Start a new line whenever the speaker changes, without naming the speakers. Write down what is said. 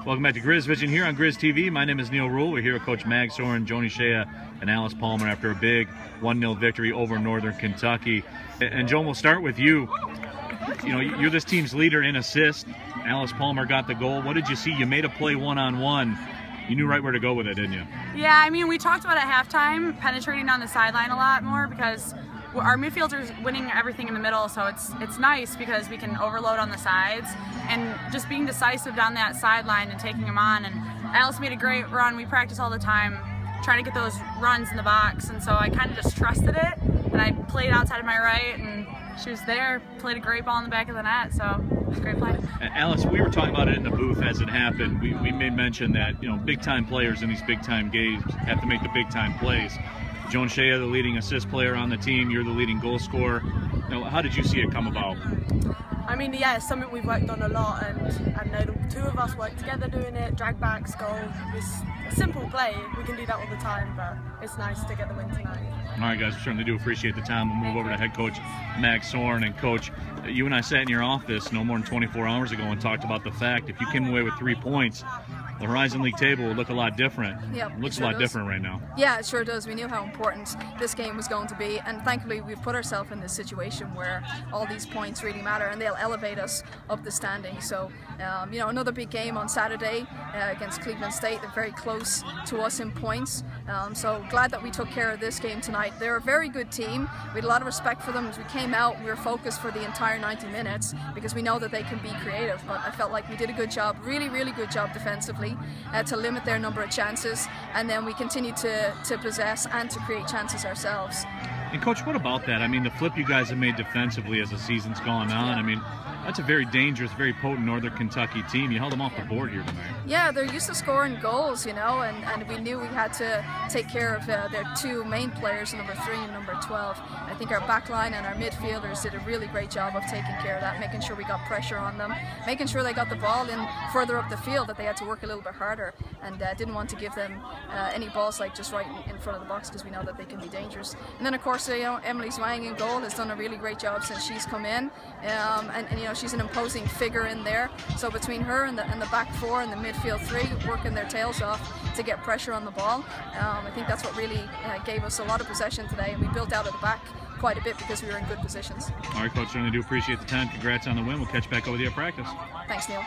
Welcome back to Grizz Vision here on Grizz TV. My name is Neal Ruhl. We're here with Coach Mags Saurin, Joan Sieja, and Alice Palmer after a big 1-0 victory over Northern Kentucky. And Joan, we'll start with you. You know, you're this team's leader in assists. Alice Palmer got the goal. What did you see? You made a play one-on-one. You knew right where to go with it, didn't you?
Yeah, I mean, we talked about at halftime penetrating on the sideline a lot more because our midfielders winning everything in the middle, so it's nice because we can overload on the sides and just being decisive down that sideline and taking them on. And Alice made a great run. We practice all the time trying to get those runs in the box, and so I kind of just trusted it, and I played outside of my right, and she was there, played a great ball in the back of the net, so it was a great play.
Alice, we were talking about it in the booth as it happened. We made mention that, you know, big-time players in these big-time games have to make the big-time plays. Joan Sieja, the leading assist player on the team, you're the leading goal scorer. You know, how did you see it come about?
I mean, yeah, it's something we've worked on a lot, and I know the two of us work together doing it, drag backs, goal. It's a simple play, we can do that all the time, but it's nice to get the win tonight.
All right, guys, we certainly do appreciate the time. We'll move over to head coach Mags Saurin. And Coach, you and I sat in your office no more than 24 hours ago and talked about the fact if you came away with 3 points, the Horizon League table would look a lot different.
Yep,
it looks a lot different right now.
Yeah, it sure does. We knew how important this game was going to be, and thankfully we've put ourselves in this situation where all these points really matter, and they'll elevate us up the standing. So, you know, another big game on Saturday against Cleveland State. They're very close to us in points. So glad that we took care of this game tonight. They're a very good team. We had a lot of respect for them as we came out. We were focused for the entire 90 minutes because we know that they can be creative. But I felt like we did a good job, really good job defensively. To limit their number of chances, and then we continue to possess and to create chances ourselves.
And Coach, what about that? I mean, the flip you guys have made defensively as the season's gone on, I mean, that's a very dangerous, very potent Northern Kentucky team. You held them off the board here tonight.
Yeah, they're used to scoring goals, you know, and we knew we had to take care of their 2 main players, number 3 and number 12. I think our back line and our midfielders did a really great job of taking care of that, making sure we got pressure on them, making sure they got the ball in further up the field, that they had to work a little bit harder, and didn't want to give them any balls like just right in front of the box because we know that they can be dangerous. And then of course, you know, Emily Zwang in goal has done a really great job since she's come in, and you know, she's an imposing figure in there. So between her and the back 4 and the midfield 3 working their tails off to get pressure on the ball, I think that's what really gave us a lot of possession today, and we built out of the back quite a bit because we were in good positions.
All right, Coach, certainly do appreciate the time. Congrats on the win. We'll catch back over with you at practice.
Thanks, Neal.